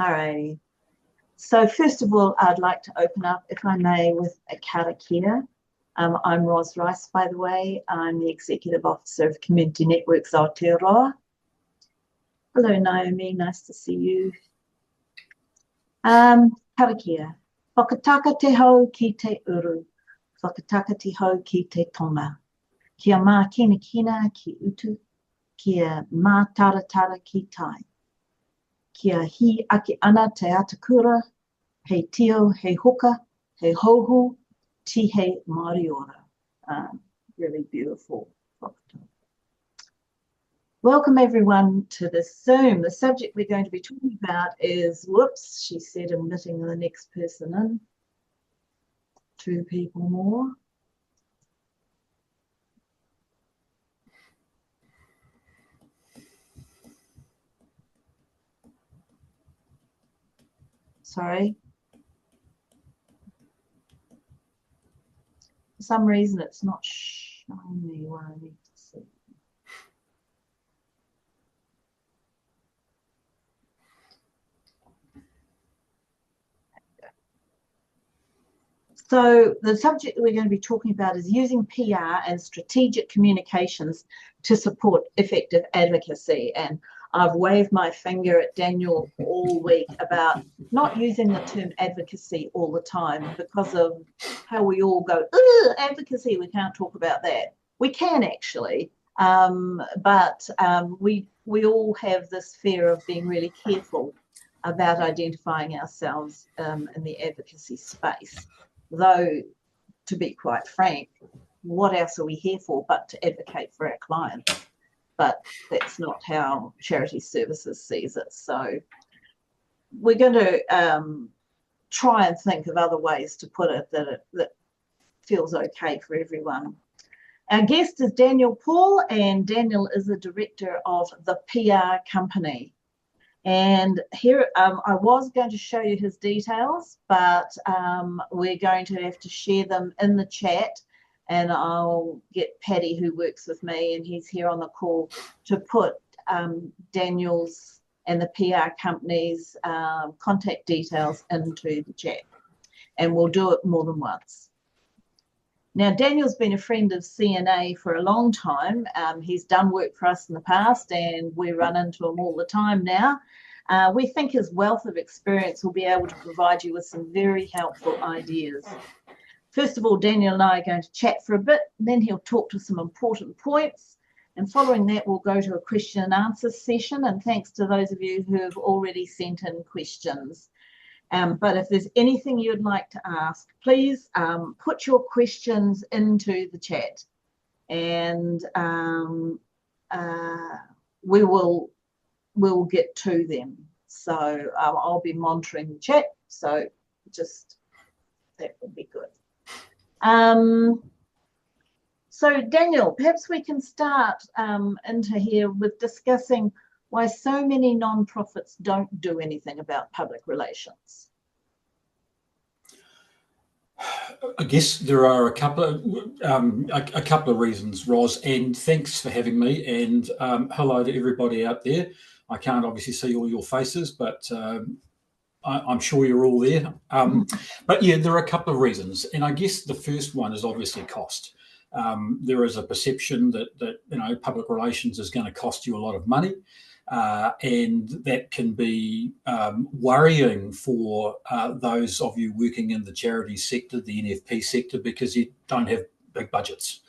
Alrighty. So first of all, I'd like to open up, if I may, with a kara kia. I'm Ros Rice, by the way. I'm the Executive Officer of Community Networks Aotearoa. Hello, Naomi. Nice to see you. Kara kia. Whakataka te hau ki te uru. Whakataka te hau ki te tonga. Kia mā kina kina ki utu. Kia mā tara tara ki tai. Kia hi ake ana te atakura. Hei tio, hei hoka, hei hohu, ti hei Māori ora. Really beautiful. Welcome everyone to this Zoom. The subject we're going to be talking about is, whoops, she said, admitting the next person in. 2 people more. Sorry. For some reason, it's not showing me what I need to see. So the subject that we're going to be talking about is using PR and strategic communications to support effective advocacy. And I've waved my finger at Daniel all week about not using the term advocacy all the time because of how we all go, advocacy, we can't talk about that. We can actually, but we all have this fear of being really careful about identifying ourselves in the advocacy space. Though, to be quite frank, what else are we here for but to advocate for our clients? But that's not how Charity Services sees it. So we're going to try and think of other ways to put it that feels okay for everyone. Our guest is Daniel Paul, and Daniel is the director of the PR company. And here, I was going to show you his details, but we're going to have to share them in the chat, and I'll get Paddy, who works with me, and he's here on the call, to put Daniel's and the PR company's contact details into the chat. And we'll do it more than once. Now, Daniel's been a friend of CNA for a long time. He's done work for us in the past, and we run into him all the time now. We think his wealth of experience will be able to provide you with some very helpful ideas. First of all, Daniel and I are going to chat for a bit, and then he'll talk to some important points. And following that, we'll go to a question and answer session. And thanks to those of you who have already sent in questions. But if there's anything you'd like to ask, please put your questions into the chat, and we will get to them. So I'll be monitoring the chat. So just that would be good. So Daniel, perhaps we can start into here with discussing why so many non-profits don't do anything about public relations. I guess there are a couple of reasons, Ros, and thanks for having me. And hello to everybody out there. I can't obviously see all your faces, but I'm sure you're all there. But yeah, there are a couple of reasons, and I guess the first one is obviously cost. There is a perception that public relations is going to cost you a lot of money. And that can be worrying for those of you working in the charity sector, the NFP sector, because you don't have big budgets.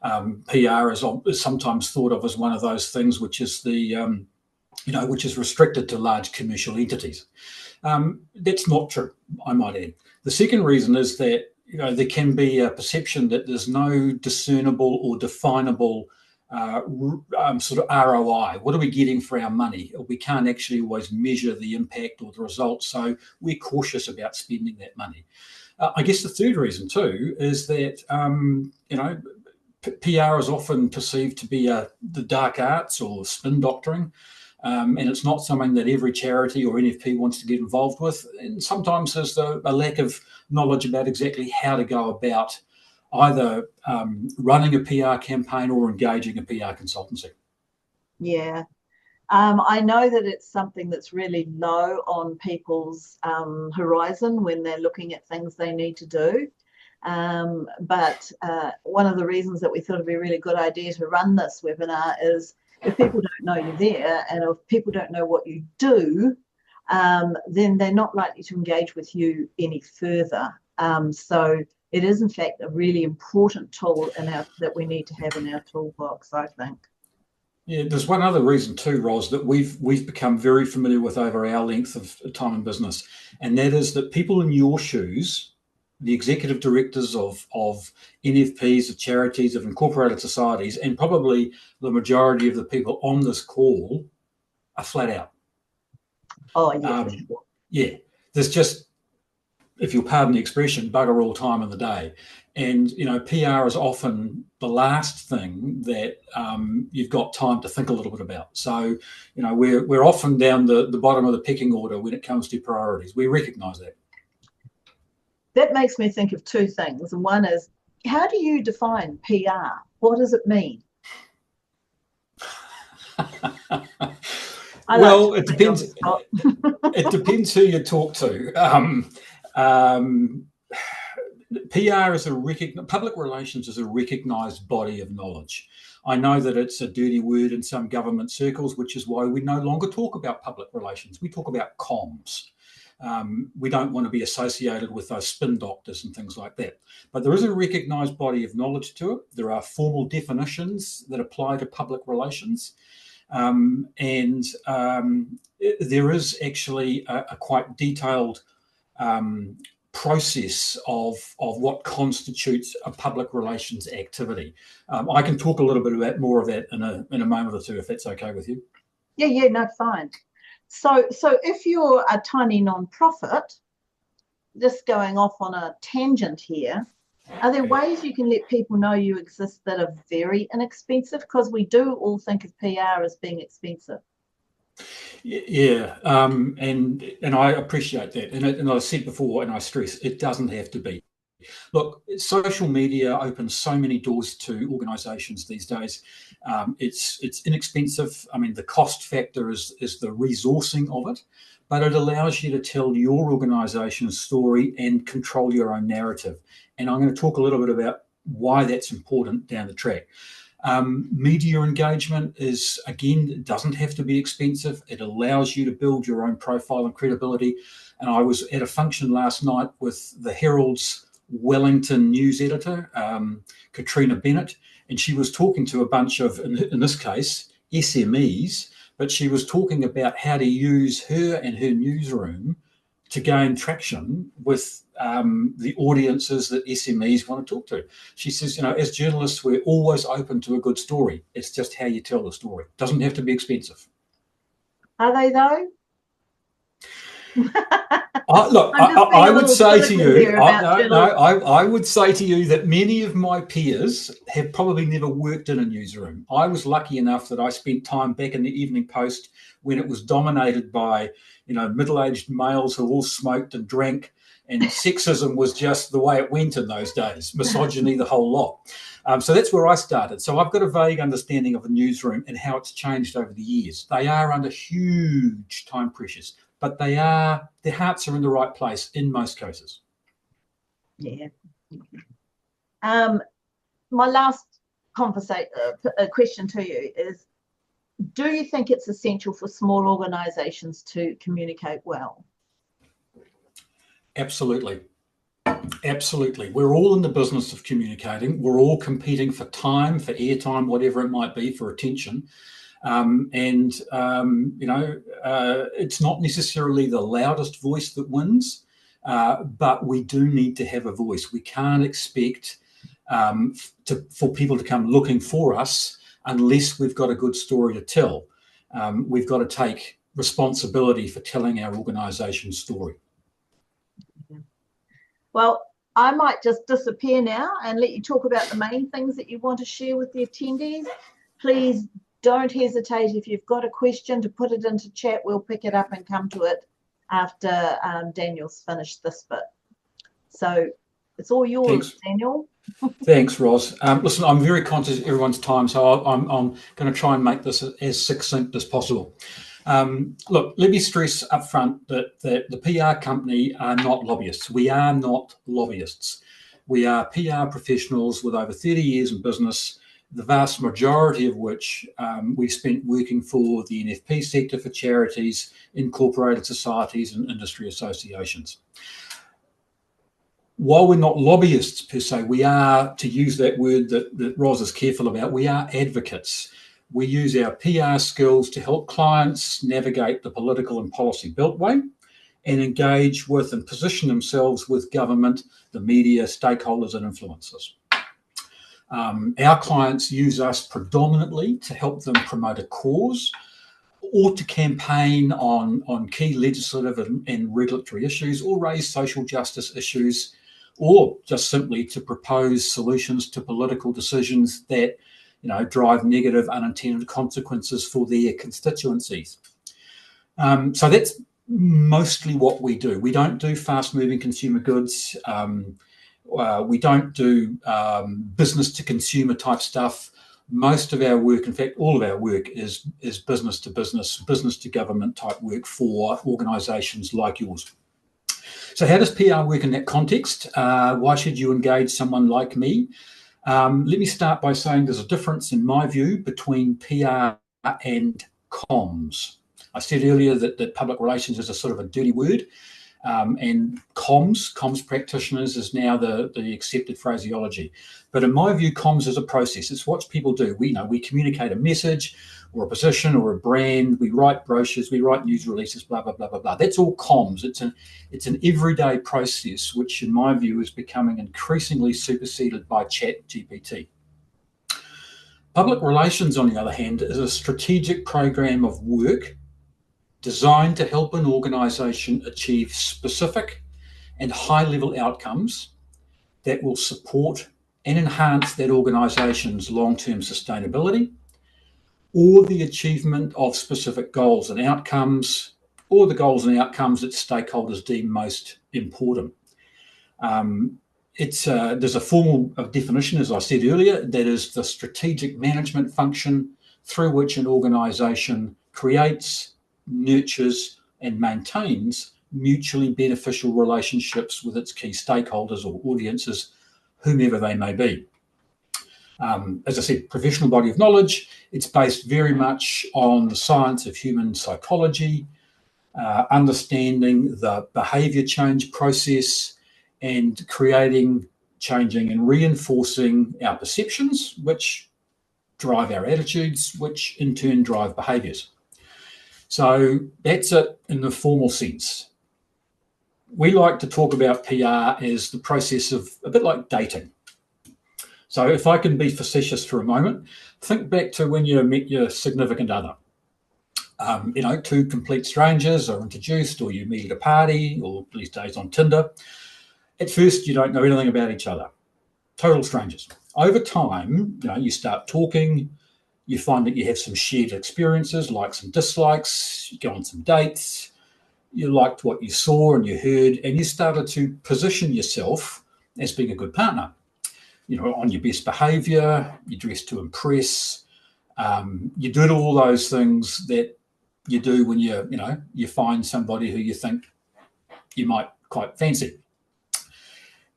PR is sometimes thought of as one of those things which is which is restricted to large commercial entities. That's not true, I might add. The second reason is that there can be a perception that there's no discernible or definable sort of ROI. What are we getting for our money? We can't actually always measure the impact or the results, so we're cautious about spending that money. I guess the third reason too is that PR is often perceived to be the dark arts or spin doctoring, and it's not something that every charity or NFP wants to get involved with. And sometimes there's a lack of knowledge about exactly how to go about either running a PR campaign or engaging a PR consultancy. Yeah, I know that it's something that's really low on people's horizon when they're looking at things they need to do. But one of the reasons that we thought it'd be a really good idea to run this webinar is if people don't know you're there and if people don't know what you do, then they're not likely to engage with you any further. So it is, in fact, a really important tool that we need to have in our toolbox, I think. Yeah, there's one other reason too, Ros, that we've become very familiar with over our length of time in business, and that is that people in your shoes, the executive directors of NFPs, of charities, of incorporated societies, and probably the majority of the people on this call are flat out. Oh, yeah, for sure. Yeah, there's just, if you'll pardon the expression, bugger all time in the day. And, you know, PR is often the last thing that you've got time to think a little bit about. So, you know, we're often down the bottom of the pecking order when it comes to priorities. We recognise that. That makes me think of two things. And one is, how do you define PR? What does it mean? Well, it depends. It depends who you talk to. PR is public relations is a recognised body of knowledge. I know that it's a dirty word in some government circles, which is why we no longer talk about public relations. We talk about comms. We don't want to be associated with those spin doctors and things like that. But there is a recognised body of knowledge to it. There are formal definitions that apply to public relations. There is actually a quite detailed process of what constitutes a public relations activity. I can talk a little bit about more of that in a moment or two, if that's okay with you. Yeah, no, fine. So if you're a tiny non-profit, just going off on a tangent here, are there ways you can let people know you exist that are very inexpensive? Because we do all think of PR as being expensive. Yeah, and I appreciate that. And I said before, and I stress, it doesn't have to be. Look, social media opens so many doors to organisations these days. It's inexpensive. I mean, the cost factor is the resourcing of it, but it allows you to tell your organisation's story and control your own narrative. And I'm going to talk a little bit about why that's important down the track. Media engagement is, again, it doesn't have to be expensive. It allows you to build your own profile and credibility. And I was at a function last night with the Herald's Wellington news editor, Katrina Bennett, and she was talking to a bunch of, in this case, SMEs, but she was talking about how to use her and her newsroom to gain traction with the audiences that SMEs want to talk to. She says, you know, as journalists, we're always open to a good story. It's just how you tell the story. It doesn't have to be expensive. Are they though? I would say to you, I would say to you that many of my peers have probably never worked in a newsroom. I was lucky enough that I spent time back in the Evening Post when it was dominated by, you know, middle-aged males who all smoked and drank, and sexism was just the way it went in those days, misogyny, the whole lot. So that's where I started. So I've got a vague understanding of the newsroom and how it's changed over the years. They are under huge time pressures, but their hearts are in the right place in most cases. Yeah. My last question to you is, do you think it's essential for small organisations to communicate well? Absolutely. Absolutely. We're all in the business of communicating. We're all competing for time, for airtime, whatever it might be, for attention. It's not necessarily the loudest voice that wins, but we do need to have a voice. We can't expect for people to come looking for us unless we've got a good story to tell. We've got to take responsibility for telling our organisation's story. Well, I might just disappear now and let you talk about the main things that you want to share with the attendees. Please don't hesitate, if you've got a question, to put it into chat. We'll pick it up and come to it after Daniel's finished this bit. So it's all yours, Thanks. Daniel. Thanks, Ros. Listen, I'm very conscious of everyone's time, so I'm going to try and make this as succinct as possible. Look, let me stress up front that the PR company are not lobbyists. We are not lobbyists. We are PR professionals with over 30 years in business, the vast majority of which we've spent working for the NFP sector, for charities, incorporated societies and industry associations. While we're not lobbyists per se, we are, to use that word that Ros is careful about, we are advocates. We use our PR skills to help clients navigate the political and policy beltway and engage with and position themselves with government, the media, stakeholders and influencers. Our clients use us predominantly to help them promote a cause or to campaign on key legislative and regulatory issues, or raise social justice issues, or just simply to propose solutions to political decisions that drive negative unintended consequences for their constituencies. So that's mostly what we do. We don't do fast-moving consumer goods. We don't do business to consumer type stuff. Most of our work, in fact, all of our work is business to business, business to government type work for organisations like yours. So how does PR work in that context? Why should you engage someone like me? Let me start by saying there's a difference, in my view, between PR and comms. I said earlier that public relations is a sort of a dirty word. And comms practitioners is now the accepted phraseology. But in my view, comms is a process. It's what people do. We communicate a message or a position or a brand. We write brochures, we write news releases, blah, blah, blah, blah, blah. That's all comms. It's an everyday process, which in my view is becoming increasingly superseded by Chat GPT. Public relations, on the other hand, is a strategic program of work designed to help an organisation achieve specific and high-level outcomes that will support and enhance that organisation's long-term sustainability, or the achievement of specific goals and outcomes, or the goals and outcomes that stakeholders deem most important. There's a formal definition, as I said earlier, that is the strategic management function through which an organisation creates, nurtures and maintains mutually beneficial relationships with its key stakeholders or audiences, whomever they may be. As I said, professional body of knowledge. It's based very much on the science of human psychology, understanding the behaviour change process, and creating, changing and reinforcing our perceptions, which drive our attitudes, which in turn drive behaviours. So that's it in the formal sense. We like to talk about PR as the process of a bit like dating. So if I can be facetious for a moment, think back to when you met your significant other. Two complete strangers are introduced, or you meet at a party, or these days on Tinder. At first, you don't know anything about each other. Total strangers. Over time, you start talking. You find that you have some shared experiences, likes and dislikes. You go on some dates. You liked what you saw and you heard, and you started to position yourself as being a good partner. On your best behaviour, you dress to impress. You did all those things that you do when you find somebody who you think you might quite fancy.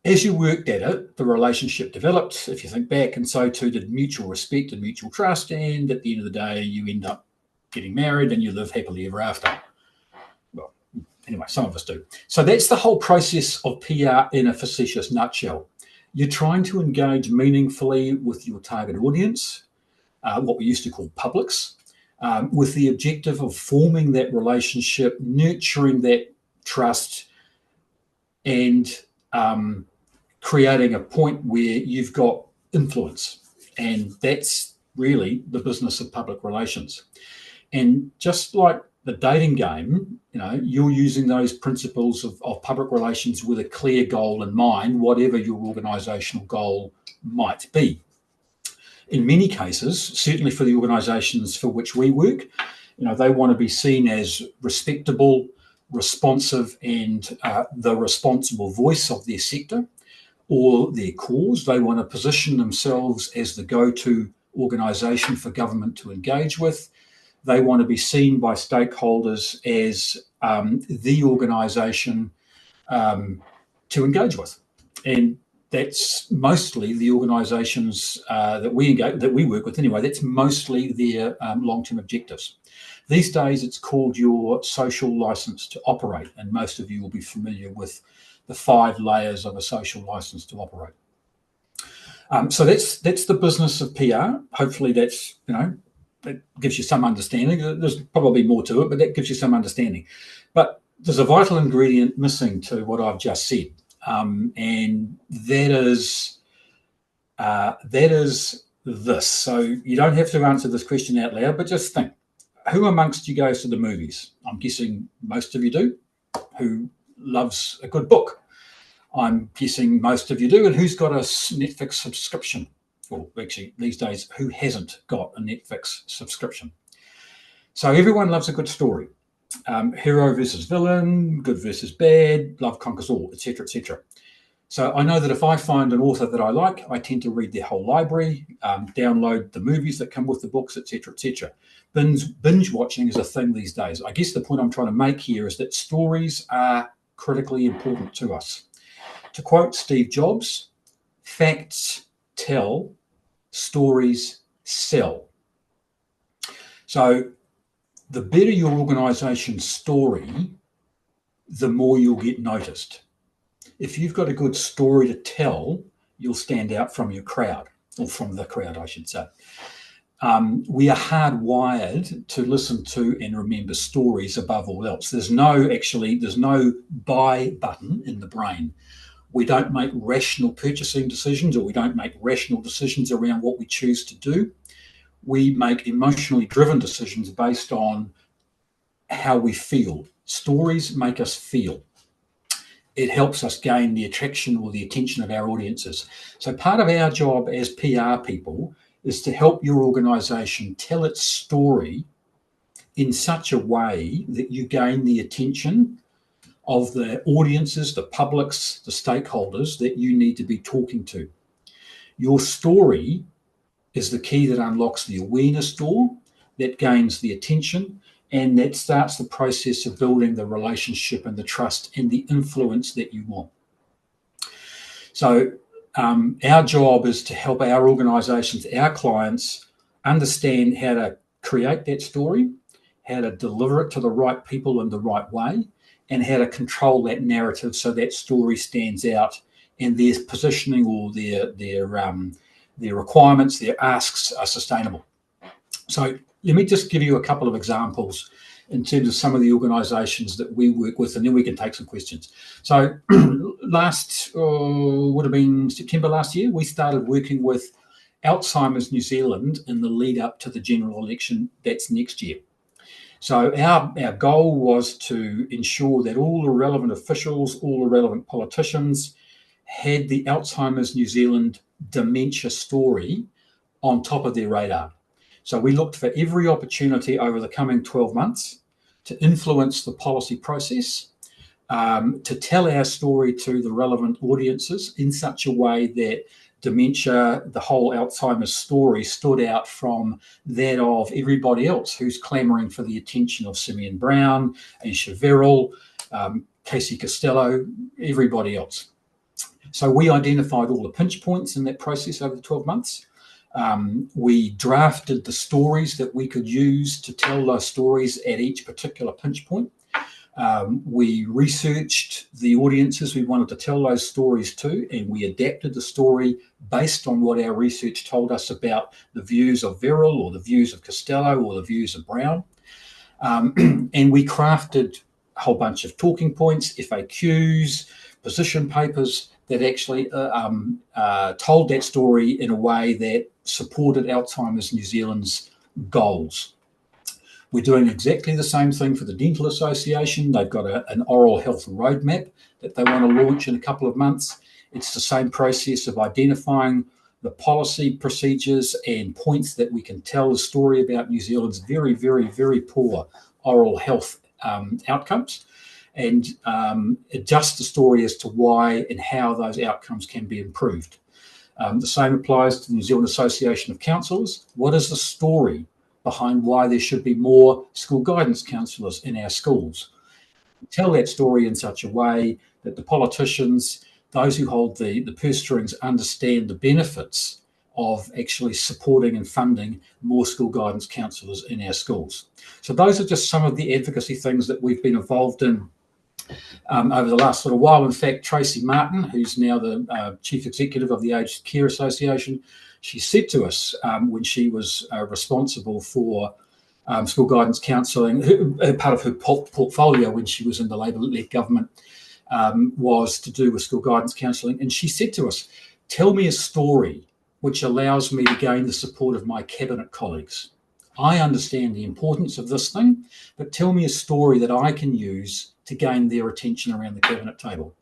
As you worked at it, the relationship developed, if you think back, and so too did mutual respect and mutual trust. And at the end of the day, you end up getting married and you live happily ever after. Well, anyway, some of us do. So that's the whole process of PR in a facetious nutshell. You're trying to engage meaningfully with your target audience, what we used to call publics, with the objective of forming that relationship, nurturing that trust, and creating a point where you've got influence. And that's really the business of public relations. And just like the dating game, you're using those principles of public relations with a clear goal in mind, whatever your organisational goal might be. In many cases, certainly for the organisations for which we work, they want to be seen as respectable, responsive, and the responsible voice of their sector. or their cause. They want to position themselves as the go-to organisation for government to engage with. They want to be seen by stakeholders as the organisation to engage with, and that's mostly the organisations that we work with anyway. That's mostly their long-term objectives. These days, it's called your social licence to operate, and most of you will be familiar with the 5 layers of a social licence to operate. So that's the business of PR. Hopefully, that's that gives you some understanding. There's probably more to it, but that gives you some understanding. But there's a vital ingredient missing to what I've just said, and that is this. So you don't have to answer this question out loud, but just think: who amongst you goes to the movies? I'm guessing most of you do. Who loves a good book? I'm guessing most of you do. And who's got a Netflix subscription? Well, actually, these days, who hasn't got a Netflix subscription? So everyone loves a good story. Hero versus villain, good versus bad, love conquers all, etc., etc. So I know that if I find an author that I like, I tend to read their whole library, download the movies that come with the books, etc., etc. Binge watching is a thing these days. I guess the point I'm trying to make here is that stories are critically important to us. To quote Steve Jobs, facts tell, stories sell. So the better your organisation's story, the more you'll get noticed. If you've got a good story to tell, you'll stand out from your crowd, or from the crowd, I should say. We are hardwired to listen to and remember stories above all else. There's no buy button in the brain. We don't make rational purchasing decisions, or we don't make rational decisions around what we choose to do. We make emotionally driven decisions based on how we feel. Stories make us feel. It helps us gain the attraction or the attention of our audiences. So part of our job as PR people is to help your organisation tell its story in such a way that you gain the attention of the audiences, the publics, the stakeholders that you need to be talking to. Your story is the key that unlocks the awareness door, that gains the attention, and that starts the process of building the relationship and the trust and the influence that you want. So our job is to help our organisations, our clients, understand how to create that story, how to deliver it to the right people in the right way, and how to control that narrative so that story stands out and their positioning or their requirements, their asks are sustainable. So let me just give you a couple of examples in terms of some of the organisations that we work with, and then we can take some questions. So would have been September last year, we started working with Alzheimer's New Zealand in the lead up to the general election that's next year. So our goal was to ensure that all the relevant officials, all the relevant politicians had the Alzheimer's New Zealand dementia story on top of their radar. So we looked for every opportunity over the coming 12 months to influence the policy process, to tell our story to the relevant audiences in such a way that dementia, the whole Alzheimer's story, stood out from that of everybody else who's clamouring for the attention of Simeon Brown, Aisha Verrill, Casey Costello, everybody else. So we identified all the pinch points in that process over the 12 months. We drafted the stories that we could use to tell those stories at each particular pinch point. We researched the audiences we wanted to tell those stories to, and we adapted the story based on what our research told us about the views of Verrill or the views of Costello or the views of Brown. And we crafted a whole bunch of talking points, FAQs, position papers that actually told that story in a way that supported Alzheimer's New Zealand's goals. We're doing exactly the same thing for the Dental Association. They've got an oral health roadmap that they want to launch in a couple of months. It's the same process of identifying the policy procedures and points that we can tell the story about New Zealand's very, very, very poor oral health outcomes. and adjust the story as to why and how those outcomes can be improved. The same applies to the New Zealand Association of Counsellors. What is the story behind why there should be more school guidance counsellors in our schools? Tell that story in such a way that the politicians, those who hold the purse strings, understand the benefits of actually supporting and funding more school guidance counsellors in our schools. So those are just some of the advocacy things that we've been involved in over the last little while. In fact, Tracy Martin, who's now the Chief Executive of the Aged Care Association, she said to us when she was responsible for school guidance counselling, part of her portfolio when she was in the Labour-led government was to do with school guidance counselling. And she said to us, tell me a story which allows me to gain the support of my cabinet colleagues. I understand the importance of this thing, but tell me a story that I can use to gain their attention around the cabinet table.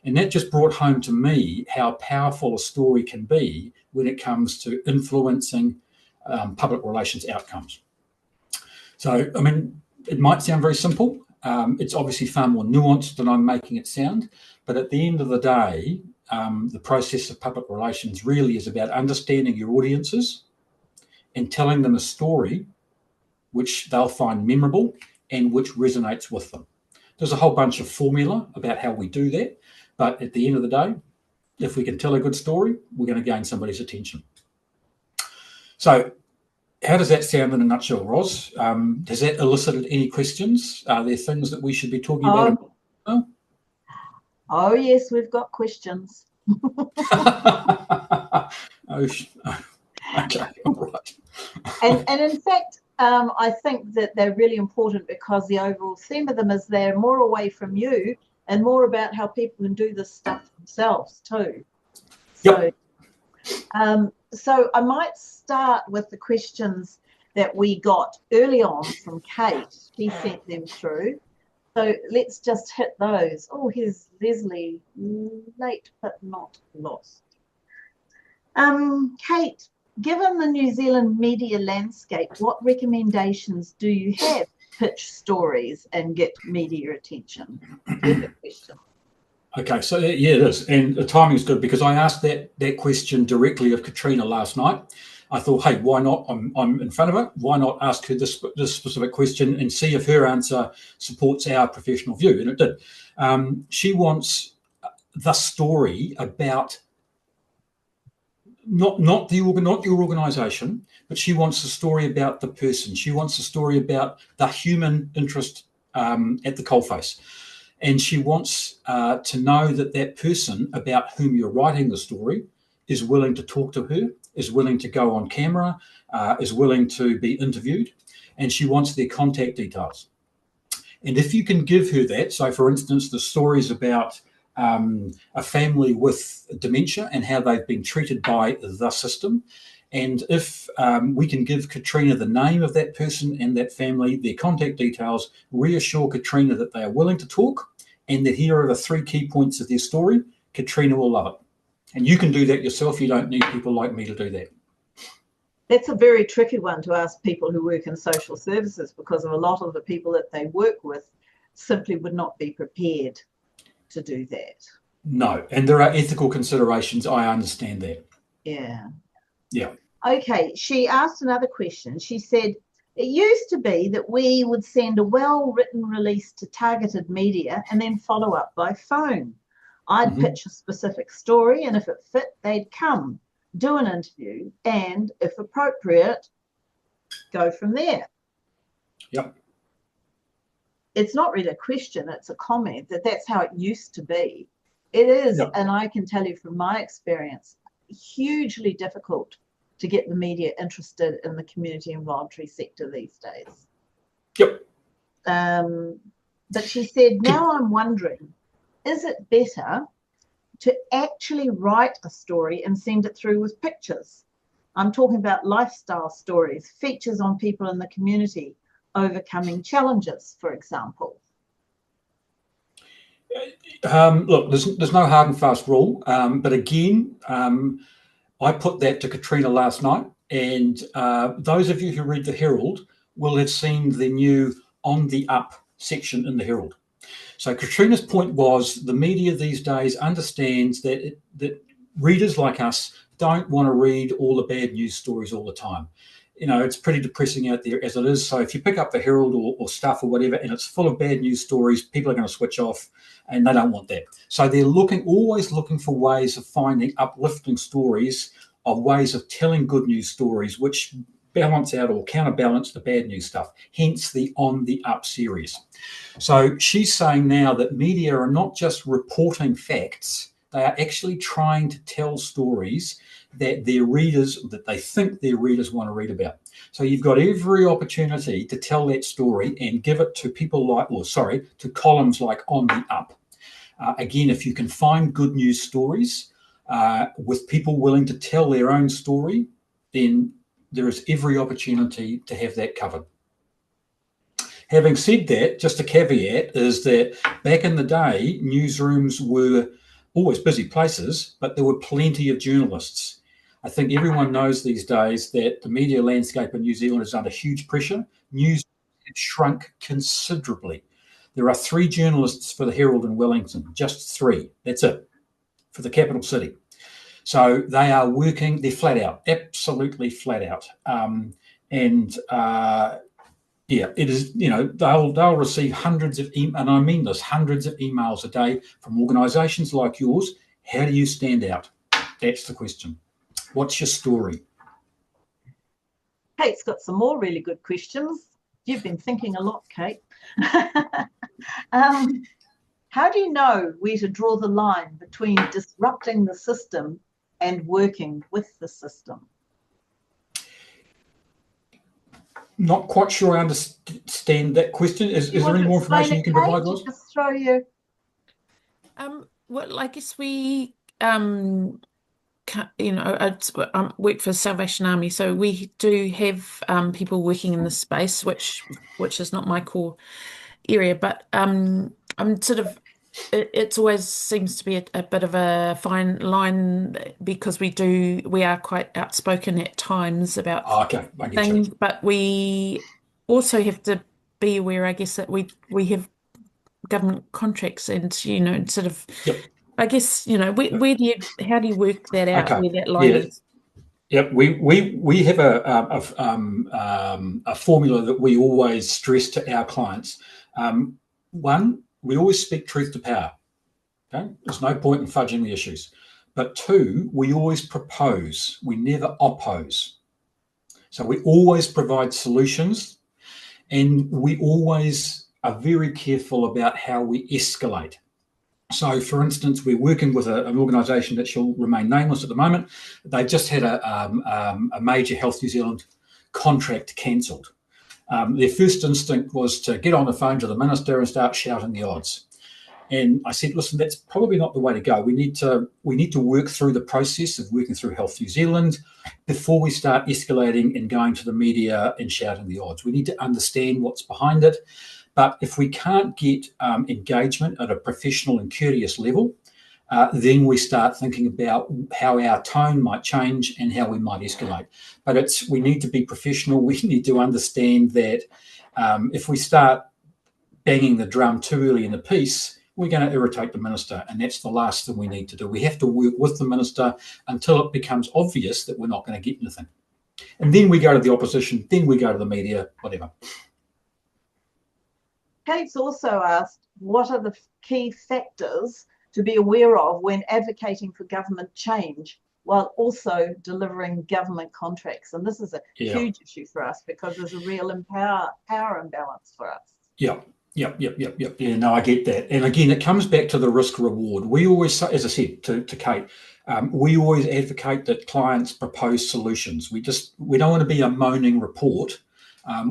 And that just brought home to me how powerful a story can be when it comes to influencing public relations outcomes. So, I mean, it might sound very simple. It's obviously far more nuanced than I'm making it sound. But at the end of the day, the process of public relations really is about understanding your audiences and telling them a story which they'll find memorable and which resonates with them. There's a whole bunch of formula about how we do that. But at the end of the day, if we can tell a good story, we're going to gain somebody's attention. So how does that sound in a nutshell, Ros? Has that elicited any questions? Are there things that we should be talking about? Oh, yes, we've got questions. Okay, all right. And in fact, I think that they're really important because the overall theme of them is they're more away from you and more about how people can do this stuff themselves too. Yep. So I might start with the questions that we got early on from Kate. She sent them through. So let's just hit those. Oh, here's Leslie, late but not lost. Kate, given the New Zealand media landscape, what recommendations do you have to pitch stories and get media attention? Good question. Okay, so yeah, it is. And the timing is good because I asked that question directly of Katrina last night. I thought, hey, why not? I'm in front of her. Why not ask her this specific question and see if her answer supports our professional view? And it did. She wants the story about not your organisation, but she wants a story about the person. She wants a story about the human interest at the coalface. And she wants to know that that person about whom you're writing the story is willing to talk to her, is willing to go on camera, is willing to be interviewed, and she wants their contact details. And if you can give her that, so for instance, the stories about a family with dementia and how they've been treated by the system, and if we can give Katrina the name of that person and that family, their contact details, reassure Katrina that they are willing to talk and that here are the 3 key points of their story, Katrina will love it. And you can do that yourself. You don't need people like me to do that. That's a very tricky one to ask people who work in social services because of a lot of the people that they work with simply would not be prepared to do that. No, and there are ethical considerations. I understand that. Yeah. Yeah. Okay, she asked another question. She said, it used to be that we would send a well-written release to targeted media and then follow up by phone. I'd pitch a specific story, and if it fit, they'd come, do an interview, and if appropriate, go from there. Yep. It's not really a question, it's a comment that's how it used to be. It is, yep. And I can tell you from my experience, hugely difficult to get the media interested in the community and voluntary sector these days. Yep. But she said, now I'm wondering, is it better to actually write a story and send it through with pictures? I'm talking about lifestyle stories, features on people in the community, overcoming challenges, for example. Look, there's no hard and fast rule, but again, I put that to Katrina last night, and those of you who read the Herald will have seen the new On the Up section in the Herald. So Katrina's point was the media these days understands that readers like us don't want to read all the bad news stories all the time. You know, it's pretty depressing out there as it is. So if you pick up the Herald or Stuff or whatever, and it's full of bad news stories, people are going to switch off, and they don't want that. So they're always looking for ways of finding uplifting stories, of ways of telling good news stories, which balance out or counterbalance the bad news stuff, hence the On the Up series. So she's saying now that media are not just reporting facts, they are actually trying to tell stories that they think their readers want to read about. So you've got every opportunity to tell that story and give it to to columns like On the Up. Again, if you can find good news stories with people willing to tell their own story, then there is every opportunity to have that covered. Having said that, just a caveat is that back in the day, newsrooms were always busy places, but there were plenty of journalists. I think everyone knows these days that the media landscape in New Zealand is under huge pressure. News has shrunk considerably. There are 3 journalists for the Herald in Wellington, just 3. That's it, for the capital city. So they are working, they're flat out, absolutely flat out. Yeah, it is, you know, they'll receive hundreds of, and I mean this, hundreds of emails a day from organisations like yours. How do you stand out? That's the question. What's your story? Kate's got some more really good questions. You've been thinking a lot, Kate. How do you know where to draw the line between disrupting the system and working with the system? Not quite sure I understand that question. Is there any more information you can provide, Roz? Just throw you. Well, I guess we, work for Salvation Army, so we do have people working in this space, which is not my core area, but I'm sort of, it always seems to be a bit of a fine line because we are quite outspoken at times about things, but we also have to be aware, I guess, that we have government contracts and, you know, sort of, I guess, you know, how do you work that out, where that line is? Yep, we have a formula that we always stress to our clients. One, we always speak truth to power. Okay, there's no point in fudging the issues. But 2, we always propose. We never oppose. So we always provide solutions, and we always are very careful about how we escalate. So, for instance, we're working with an organisation that shall remain nameless at the moment. They've just had a major Health New Zealand contract cancelled. Their first instinct was to get on the phone to the minister and start shouting the odds. And I said, listen, that's probably not the way to go. We need to work through the process of working through Health New Zealand before we start escalating and going to the media and shouting the odds. We need to understand what's behind it. But if we can't get engagement at a professional and courteous level, then we start thinking about how our tone might change and how we might escalate. But we need to be professional. We need to understand that if we start banging the drum too early in the piece, we're going to irritate the minister, and that's the last thing we need to do. We have to work with the minister until it becomes obvious that we're not going to get anything. And then we go to the opposition, then we go to the media, whatever. Kate's also asked, what are the key factors to be aware of when advocating for government change while also delivering government contracts? And this is a huge issue for us because there's a real power imbalance for us. Yeah, no, I get that. And again, it comes back to the risk reward. We always, as I said to Kate, we always advocate that clients propose solutions. We don't want to be a moaning report.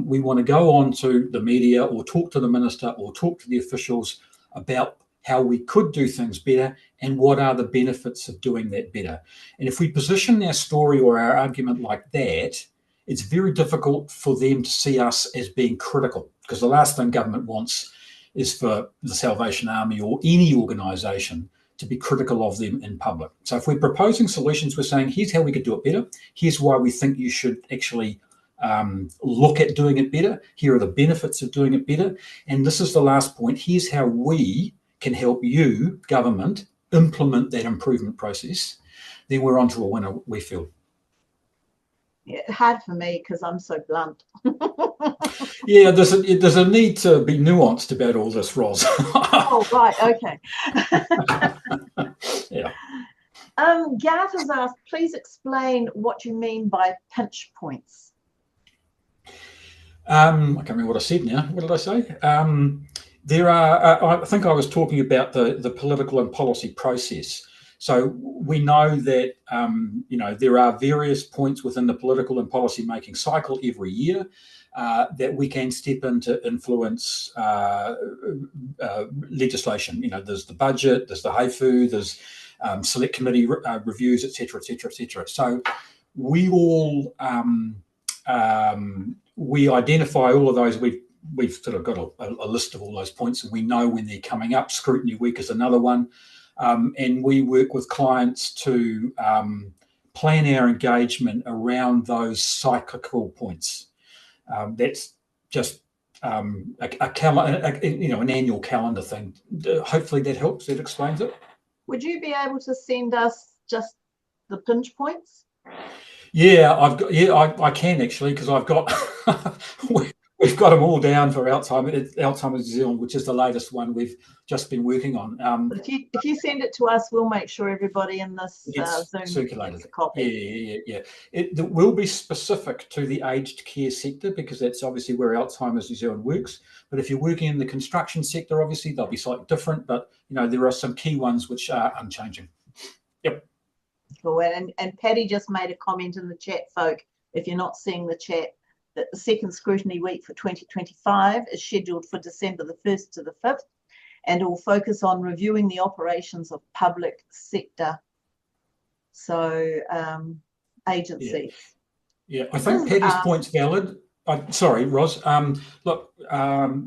We want to go on to the media or talk to the minister or talk to the officials about how we could do things better and what are the benefits of doing that better. And if we position our story or our argument like that, it's very difficult for them to see us as being critical, because the last thing government wants is for the Salvation Army or any organisation to be critical of them in public. So if we're proposing solutions, we're saying, here's how we could do it better. Here's why we think you should actually look at doing it better. Here are the benefits of doing it better. And this is the last point. Here's how we can help you, government, implement that improvement process. Then we're on to a winner, we feel. Yeah, hard for me because I'm so blunt. Yeah, there's a need to be nuanced about all this, Ros. Oh, right, okay. Yeah. Garth has asked, please explain what you mean by pinch points. I can't remember what I said now. What did I say? There are, I think I was talking about the political and policy process. So we know that, there are various points within the political and policy making cycle every year that we can step in to influence legislation. There's the budget, there's the HAFU, there's select committee reviews, etc., etc., etc. So we all we identify all of those. We've sort of got a list of all those points, and we know when they're coming up. Scrutiny week is another one, and we work with clients to plan our engagement around those cyclical points. That's just an annual calendar thing. Hopefully that helps. That explains it. Would you be able to send us just the pinch points? Yeah, I can actually, because I've got we've got them all down for Alzheimer's New Zealand, which is the latest one we've just been working on. If you send it to us, we'll make sure everybody in this Zoom circulated. gets a copy. Yeah. It will be specific to the aged care sector because that's obviously where Alzheimer's New Zealand works. But if you're working in the construction sector, obviously they'll be slightly different. But there are some key ones which are unchanging. Yep. Cool. And Patty just made a comment in the chat, folk. If you're not seeing the chat, that the second scrutiny week for 2025 is scheduled for December the 1st to the 5th, and it will focus on reviewing the operations of public sector, agencies. Yeah, I think Patty's point's valid. Sorry, Ros. Look,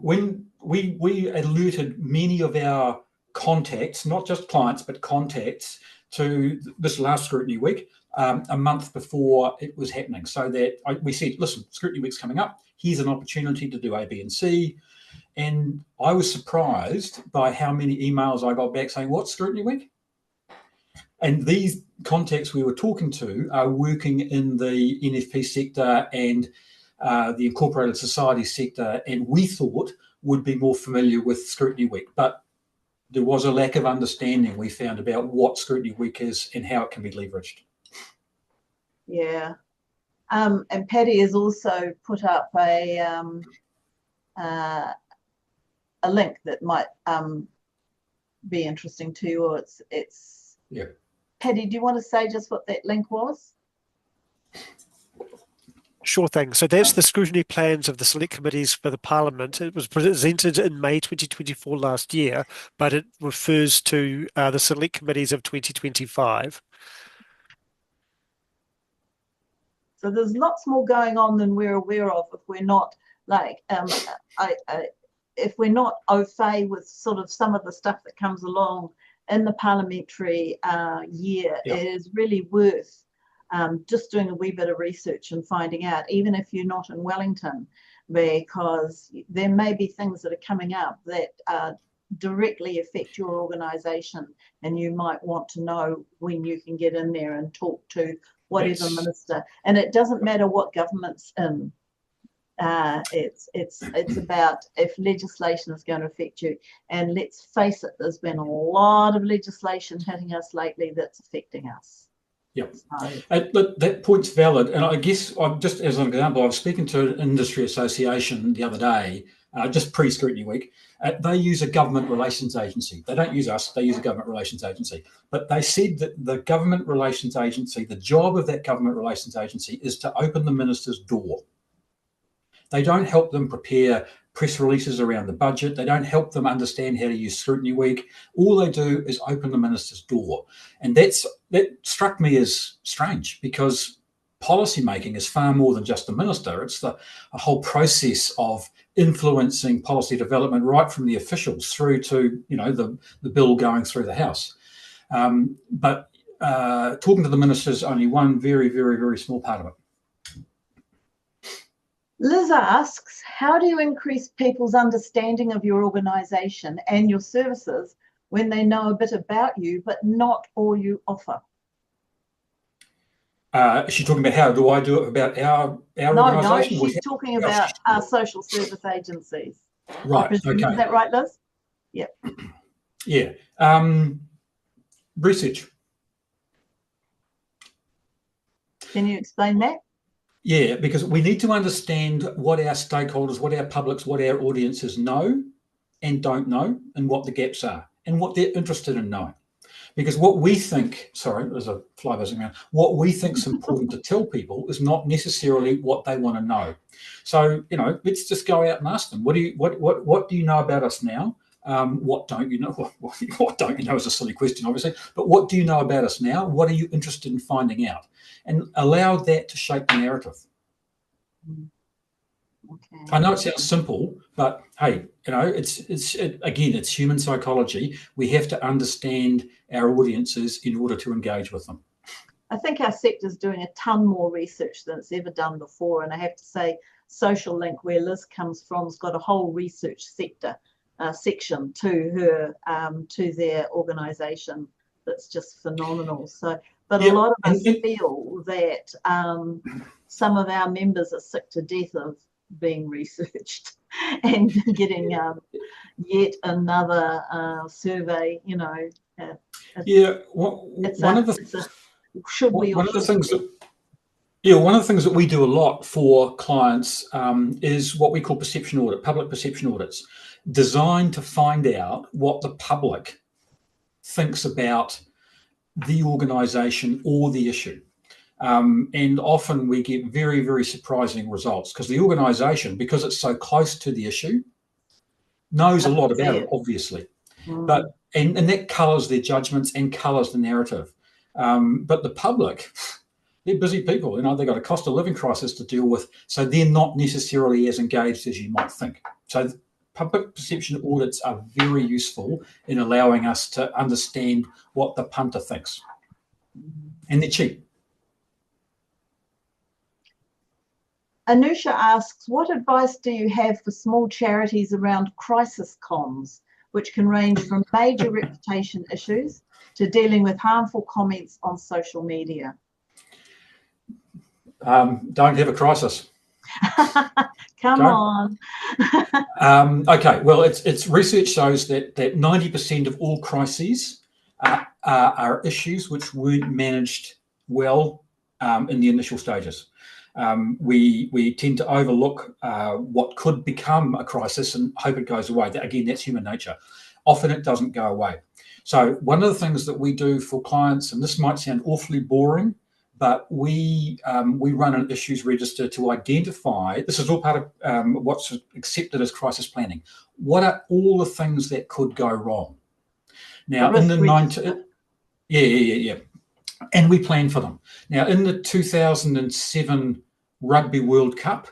when we alerted many of our contacts, not just clients, but contacts, to this last scrutiny week a month before it was happening, so that we said, listen, scrutiny week's coming up. Here's an opportunity to do A, B, and C. And I was surprised by how many emails I got back saying, what's scrutiny week? And these contacts we were talking to are working in the NFP sector and the incorporated society sector, and we thought would be more familiar with scrutiny week. But there was a lack of understanding we found about what scrutiny week is and how it can be leveraged. Yeah. And Patty has also put up a link that might be interesting to you. Or it's yeah. Patty, do you want to say just what that link was? Sure thing. So that's the scrutiny plans of the select committees for the Parliament. It was presented in May 2024 last year, but it refers to the select committees of 2025. So there's lots more going on than we're aware of if we're not if we're not au fait with sort of some of the stuff that comes along in the parliamentary year. Yeah. It is really worth just doing a wee bit of research and finding out, even if you're not in Wellington, because there may be things that are coming up that directly affect your organisation, and you might want to know when you can get in there and talk to whatever minister. And it doesn't matter what government's in. It's about if legislation is going to affect you. And let's face it, there's been a lot of legislation hitting us lately that's affecting us. Yeah, that point's valid. And I guess, just as an example, I was speaking to an industry association the other day, just pre-scrutiny week. They use a government relations agency. They don't use us, they use a government relations agency. But they said that the government relations agency, the job of that government relations agency is to open the minister's door. They don't help them prepare press releases around the budget. They don't help them understand how to use scrutiny week. All they do is open the minister's door. And that struck me as strange, because policy making is far more than just the minister. It's a whole process of influencing policy development right from the officials through to the bill going through the House. But talking to the minister is only one very, very, very small part of it. Liz asks, how do you increase people's understanding of your organisation and your services when they know a bit about you, but not all you offer? She's talking about how do I do it about our organisation? No, she's talking about our social service agencies. Right, okay. Is that right, Liz? Yeah. Yeah. Research. Can you explain that? Yeah, because we need to understand what our stakeholders, what our publics, what our audiences know and don't know, and what the gaps are, and what they're interested in knowing. Because what we think, sorry, there's a fly buzzing around, what we think is important to tell people is not necessarily what they want to know. So, you know, let's just go out and ask them, what do you know about us now? What don't you know? What don't you know is a silly question, obviously, but what do you know about us now? What are you interested in finding out? And allow that to shape the narrative. Okay. I know it sounds simple, but hey, you know, again, it's human psychology. We have to understand our audiences in order to engage with them. I think our sector's doing a ton more research than it's ever done before. And I have to say, Social Link, where Liz comes from, has got a whole research sector section to her, to their organisation that's just phenomenal. So, but a lot of us feel that some of our members are sick to death of being researched and getting yet another survey, you know. One of the things that we do a lot for clients is what we call perception audit, public perception audits, designed to find out what the public thinks about the organisation or the issue. And often we get very, very surprising results because the organisation, because it's so close to the issue, knows a lot about it, obviously. But and that colours their judgments and colours the narrative. But the public, they're busy people, you know, they've got a cost of living crisis to deal with, so they're not necessarily as engaged as you might think. So public perception audits are very useful in allowing us to understand what the punter thinks. And they're cheap. Anusha asks, what advice do you have for small charities around crisis comms, which can range from major reputation issues to dealing with harmful comments on social media? Don't have a crisis. Come on. Okay, well, it's research shows that 90% of all crises are issues which weren't managed well in the initial stages. We tend to overlook what could become a crisis and hope it goes away. Again, that's human nature. Often it doesn't go away. So one of the things that we do for clients, and this might sound awfully boring, but we run an issues register to identify, this is all part of what's accepted as crisis planning. What are all the things that could go wrong? Now, in the yeah. And we plan for them. Now, in the 2007 Rugby World Cup,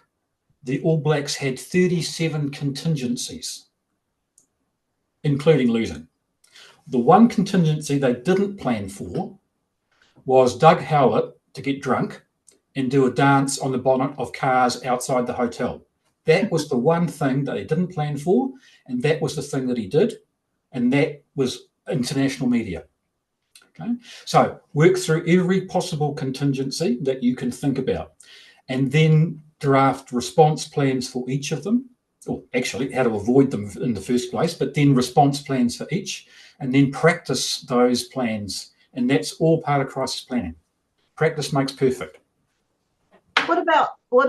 the All Blacks had 37 contingencies, including losing. The one contingency they didn't plan for was Doug Howlett to get drunk and do a dance on the bonnet of cars outside the hotel. That was the one thing that they didn't plan for, and that was the thing that he did, and that was international media. Okay, so work through every possible contingency that you can think about, and then draft response plans for each of them, or actually how to avoid them in the first place, but then response plans for each, and then practice those plans. And that's all part of crisis planning. Practice makes perfect. What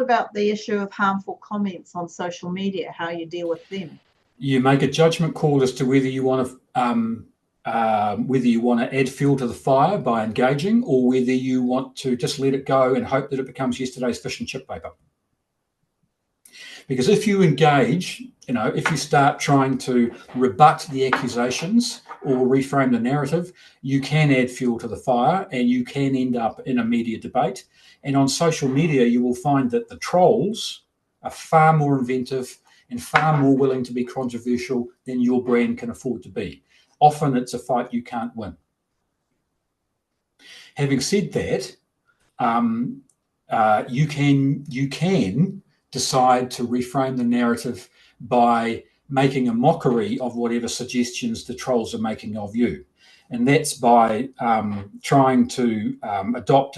about the issue of harmful comments on social media, how you deal with them? You make a judgment call as to whether you want to add fuel to the fire by engaging, or whether you want to just let it go and hope that it becomes yesterday's fish and chip paper. Because if you engage, you know, if you start trying to rebut the accusations or reframe the narrative, you can add fuel to the fire and you can end up in a media debate. And on social media, you will find that the trolls are far more inventive and far more willing to be controversial than your brand can afford to be. Often it's a fight you can't win. Having said that, you can decide to reframe the narrative by making a mockery of whatever suggestions the trolls are making of you. And that's by trying to adopt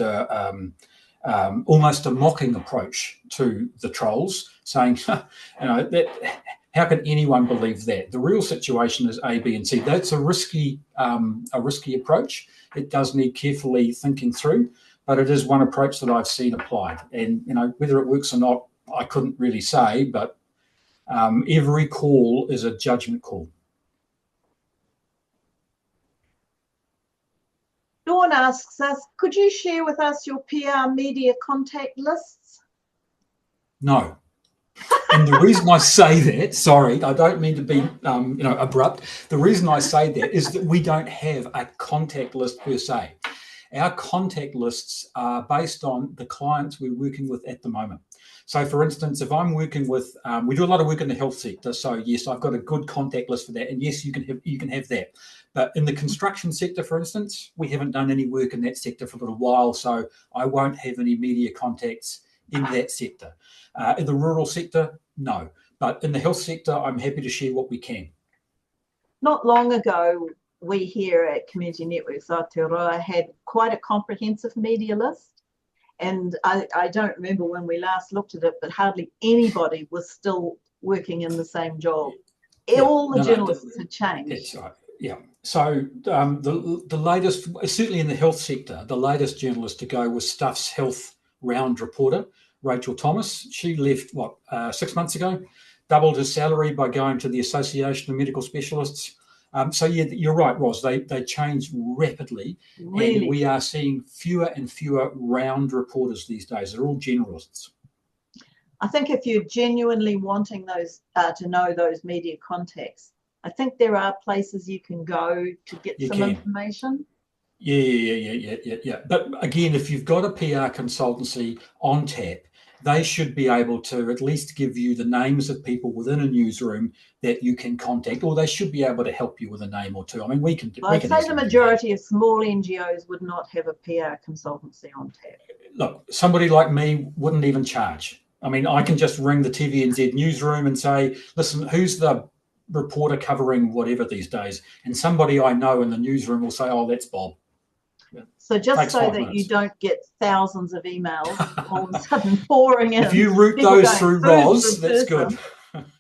almost a mocking approach to the trolls, saying, how can anyone believe that? The real situation is A, B, and C. That's a risky approach. It does need carefully thinking through, but it is one approach that I've seen applied. And whether it works or not, I couldn't really say, but every call is a judgment call. Dawn asks us, could you share with us your PR media contact lists? No. And the reason I say that, sorry, I don't mean to be abrupt. The reason I say that is that we don't have a contact list per se. Our contact lists are based on the clients we're working with at the moment. So, for instance, if I'm working with, we do a lot of work in the health sector. So, yes, I've got a good contact list for that, and yes, you can have that. But in the construction sector, for instance, we haven't done any work in that sector for a little while, so I won't have any media contacts in that sector. In the rural sector, no. But in the health sector, I'm happy to share what we can. Not long ago, we here at Community Networks Aotearoa had quite a comprehensive media list. And I don't remember when we last looked at it, but hardly anybody was still working in the same job. Yeah, all the journalists had changed. That's right. Yeah. So the latest, certainly in the health sector, the latest journalist to go was Stuff's health round reporter, Rachel Thomas. She left, 6 months ago, doubled her salary by going to the Association of Medical Specialists. So yeah, you're right, Ros. They change rapidly, really? And we are seeing fewer and fewer round reporters these days. They're all generalists. I think if you're genuinely wanting those to know those media contacts, I think there are places you can go to get some information. Yeah. But again, if you've got a PR consultancy on tap, they should be able to at least give you the names of people within a newsroom that you can contact, or they should be able to help you with a name or two. I mean, we can. I'd say the majority of small NGOs would not have a PR consultancy on tap. Look, somebody like me wouldn't even charge. I mean, I can just ring the TVNZ newsroom and say, listen, who's the reporter covering whatever these days? And somebody I know in the newsroom will say, oh, that's Bob. So just so that you don't get thousands of emails all of a sudden pouring in. If you route those through Ros, that's good.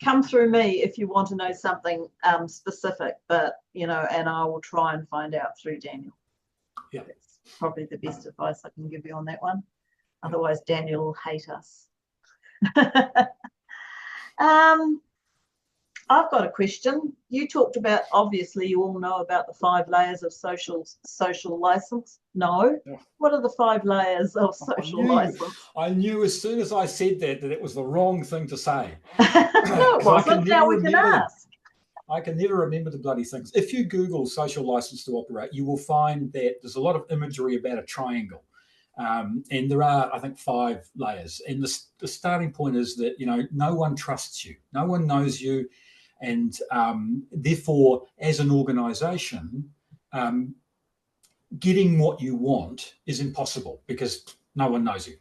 Come through me if you want to know something specific, but, and I will try and find out through Daniel. Yeah. That's probably the best advice I can give you on that one. Otherwise, Daniel will hate us. I've got a question. You talked about, obviously, you all know about the 5 layers of social license. No. Yeah. What are the 5 layers of social license? I knew as soon as I said that it was the wrong thing to say. No, it wasn't. Now we can ask. I can never remember the bloody things. If you Google social license to operate, you will find that there's a lot of imagery about a triangle. And there are, I think, 5 layers. And the starting point is that, no one trusts you. No one knows you. And therefore, as an organisation, getting what you want is impossible because no one knows you.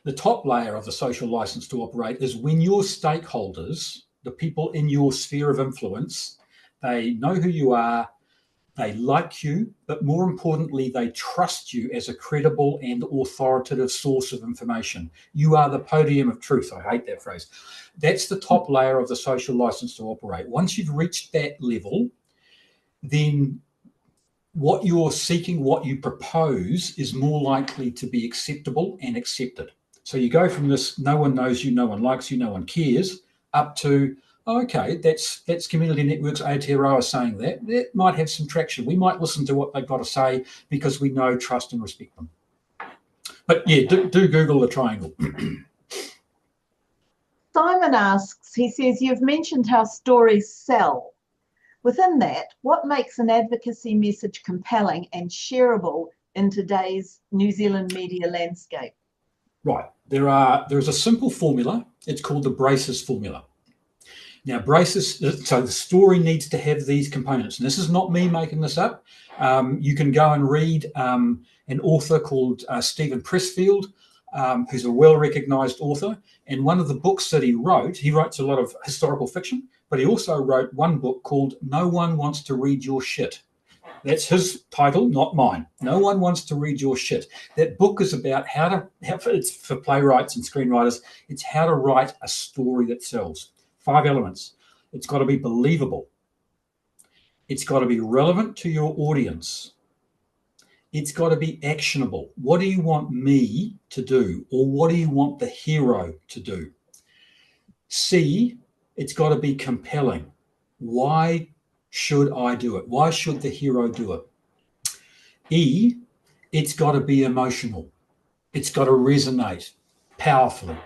The top layer of the social license to operate is when your stakeholders, the people in your sphere of influence, they know who you are, they like you, but more importantly, they trust you as a credible and authoritative source of information. You are the podium of truth. I hate that phrase. That's the top layer of the social license to operate. Once you've reached that level, then what you're seeking, what you propose, is more likely to be acceptable and accepted. So you go from this, no one knows you, no one likes you, no one cares, up to, okay, that's Community Networks Aotearoa saying that. That might have some traction. We might listen to what they've got to say because we know, trust and respect them. But yeah, do Google the triangle. Simon asks, he says, you've mentioned how stories sell. Within that, what makes an advocacy message compelling and shareable in today's New Zealand media landscape? Right. There's a simple formula. It's called the Braces formula. Now, braces, so the story needs to have these components. And this is not me making this up. You can go and read an author called Stephen Pressfield. who's a well-recognised author. And one of the books that he writes a lot of historical fiction, but he also wrote one book called No One Wants to Read Your Shit. That's his title, not mine. No One Wants to Read Your Shit. That book is about it's for playwrights and screenwriters, it's how to write a story that sells. 5 elements. It's got to be believable. It's got to be relevant to your audience. It's got to be actionable. What do you want me to do? Or what do you want the hero to do? C, it's got to be compelling. Why should I do it? Why should the hero do it? E, it's got to be emotional. It's got to resonate powerfully.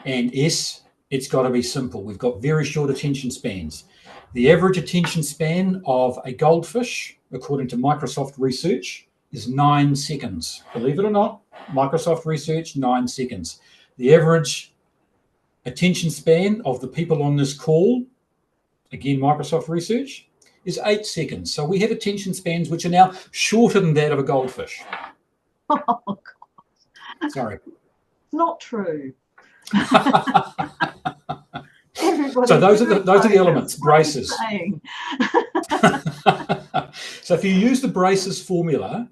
And S, it's got to be simple. We've got very short attention spans. The average attention span of a goldfish, according to Microsoft research, is 9 seconds. Believe it or not, Microsoft research, 9 seconds. The average attention span of the people on this call, again, Microsoft research, is 8 seconds. So we have attention spans which are now shorter than that of a goldfish. Oh, God. Sorry. Not true. Everybody, so those are the elements. Braces. So if you use the braces formula,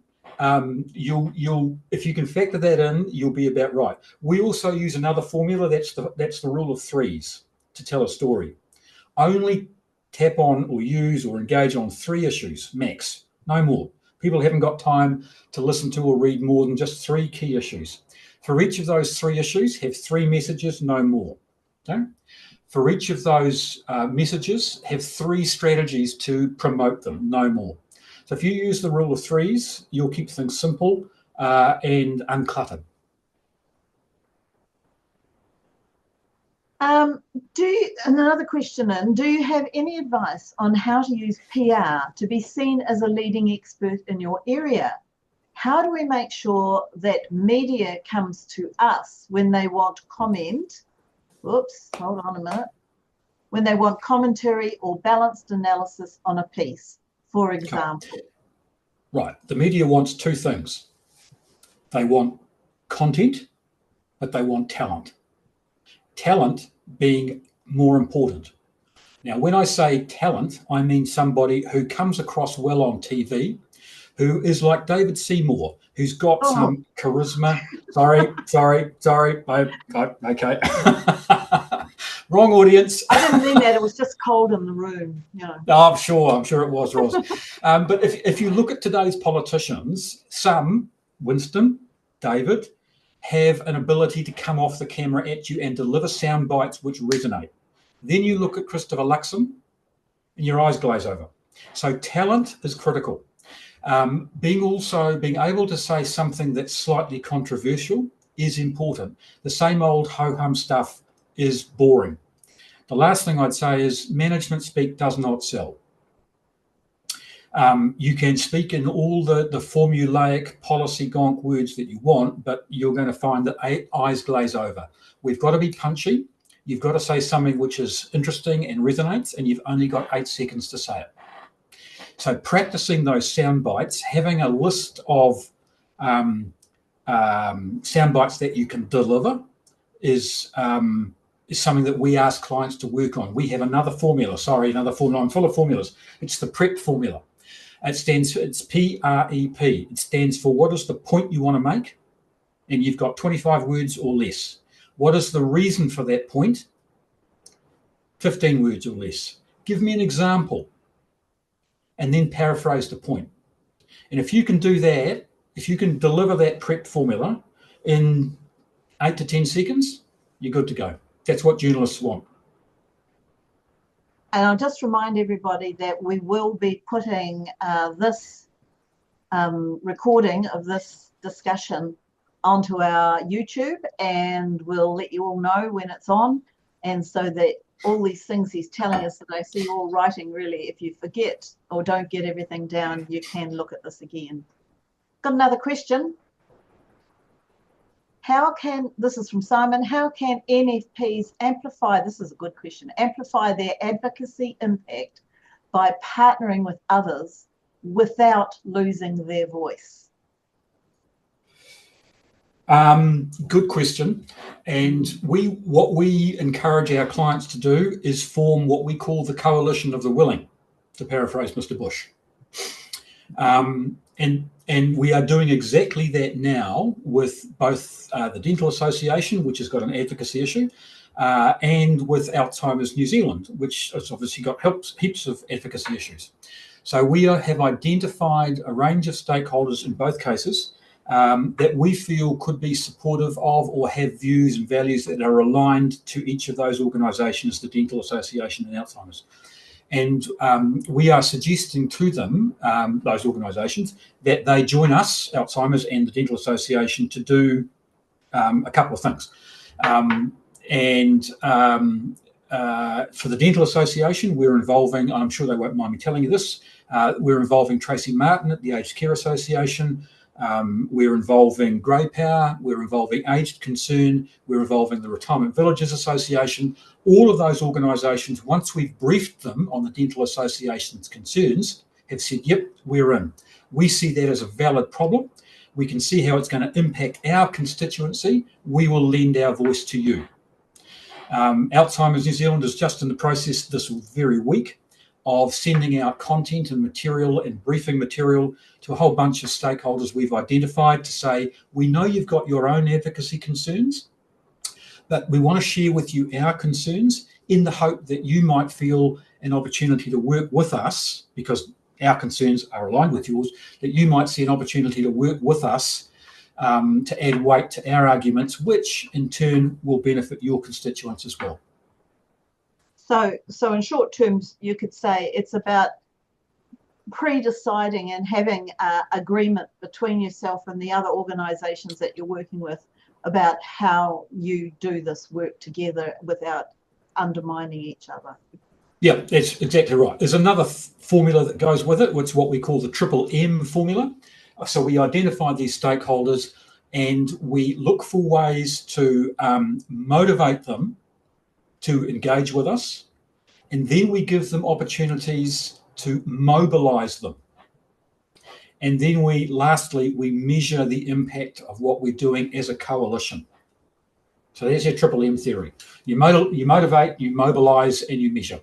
you'll if you can factor that in, you'll be about right. We also use another formula. That's the rule of 3s to tell a story. Only tap on or use or engage on 3 issues max, no more. People haven't got time to listen to or read more than just 3 key issues. For each of those 3 issues, have 3 messages, no more. Okay? For each of those messages, have 3 strategies to promote them, no more. So if you use the rule of 3s, you'll keep things simple and uncluttered. Another question in, do you have any advice on how to use PR to be seen as a leading expert in your area? How do we make sure that media comes to us when they want comment? Whoops, hold on a minute. When they want commentary or balanced analysis on a piece, for example. Right. The media wants 2 things. They want content, but they want talent. Talent being more important. Now, when I say talent, I mean somebody who comes across well on TV, who is like David Seymour, who's got some charisma. Sorry. Okay. Wrong audience. I didn't mean that. It was just cold in the room. You know. Oh, I'm sure it was, Roz. But if you look at today's politicians, some, Winston, David, have an ability to come off the camera at you and deliver sound bites which resonate. Then you look at Christopher Luxon and your eyes glaze over. So talent is critical. Being able to say something that's slightly controversial is important. The same old ho-hum stuff is boring. The last thing I'd say is management speak does not sell. You can speak in all the formulaic policy gonk words that you want, but you're going to find that eyes glaze over. We've got to be punchy. You've got to say something which is interesting and resonates, and you've only got 8 seconds to say it. So practicing those sound bites, having a list of sound bites that you can deliver is something that we ask clients to work on. We have another formula. I'm full of formulas. It's the PREP formula. It's PREP. It stands for what is the point you want to make, and you've got 25 words or less. What is the reason for that point? 15 words or less. Give me an example, and then paraphrase the point. And if you can do that, if you can deliver that PREP formula in 8 to 10 seconds, you're good to go. That's what journalists want. And I'll just remind everybody that we will be putting this recording of this discussion onto our YouTube, and we'll let you all know when it's on. And so that all these things he's telling us that I see all writing, really, if you forget or don't get everything down, you can look at this again. Got another question. This is from Simon, how can NFPs amplify, this is a good question, amplify their advocacy impact by partnering with others without losing their voice? Good question. And what we encourage our clients to do is form what we call the coalition of the willing, to paraphrase Mr. Bush. And we are doing exactly that now with both the Dental Association, which has got an advocacy issue, and with Alzheimer's New Zealand, which has obviously got heaps of advocacy issues. So we have identified a range of stakeholders in both cases that we feel could be supportive of or have views and values that are aligned to each of those organisations, the Dental Association and Alzheimer's. And we are suggesting to them, those organisations, that they join us, Alzheimer's and the Dental Association, to do a couple of things. For the Dental Association, we're involving, I'm sure they won't mind me telling you this, we're involving Tracy Martin at the Aged Care Association. We're involving Grey Power, we're involving Aged Concern, we're involving the Retirement Villages Association. All of those organisations, once we've briefed them on the Dental Association's concerns, have said, yep, we're in. We see that as a valid problem. We can see how it's going to impact our constituency. We will lend our voice to you. Alzheimer's New Zealand is just in the process this very week of sending out content and material and briefing material to a whole bunch of stakeholders we've identified to say, we know you've got your own advocacy concerns, but we want to share with you our concerns in the hope that you might feel an opportunity to work with us, because our concerns are aligned with yours, that you might see an opportunity to work with us to add weight to our arguments, which in turn will benefit your constituents as well. So in short terms, you could say it's about pre-deciding and having agreement between yourself and the other organisations that you're working with about how you do this work together without undermining each other. Yeah, that's exactly right. There's another formula that goes with it, which is what we call the triple M formula. So we identify these stakeholders and we look for ways to motivate them to engage with us, and then we give them opportunities to mobilise them. And then lastly, we measure the impact of what we're doing as a coalition. So there's your triple M theory. You motivate, you mobilise, and you measure.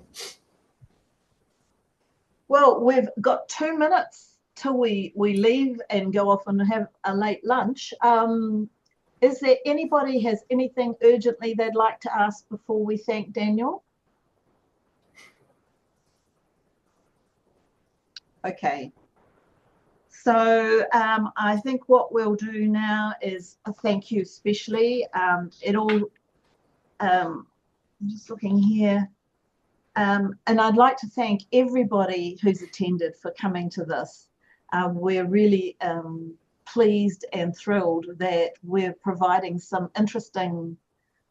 Well, we've got 2 minutes till we leave and go off and have a late lunch. Is there anybody has anything urgently they'd like to ask before we thank Daniel? Okay. So I think what we'll do now is a thank you especially. I'm just looking here. And I'd like to thank everybody who's attended for coming to this. We're really pleased and thrilled that we're providing some interesting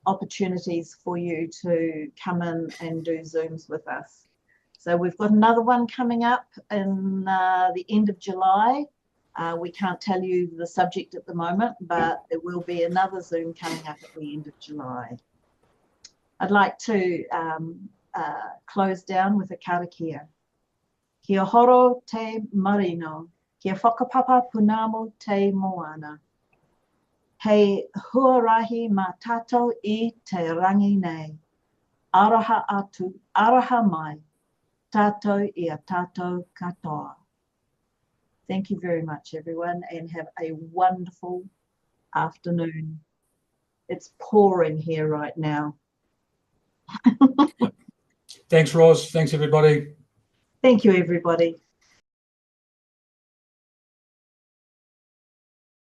opportunities for you to come in and do Zooms with us. So we've got another one coming up in the end of July. We can't tell you the subject at the moment, but there will be another Zoom coming up at the end of July. I'd like to close down with a karakia. Kia horo te marino, kia whakapapa punamo te moana. Hei huarahi mā tātou I te rangi nei. Araha atu, araha mai, tātou I a tātou katoa. Thank you very much, everyone, and have a wonderful afternoon. It's pouring here right now. Thanks, Roz. Thanks, everybody. Thank you, everybody.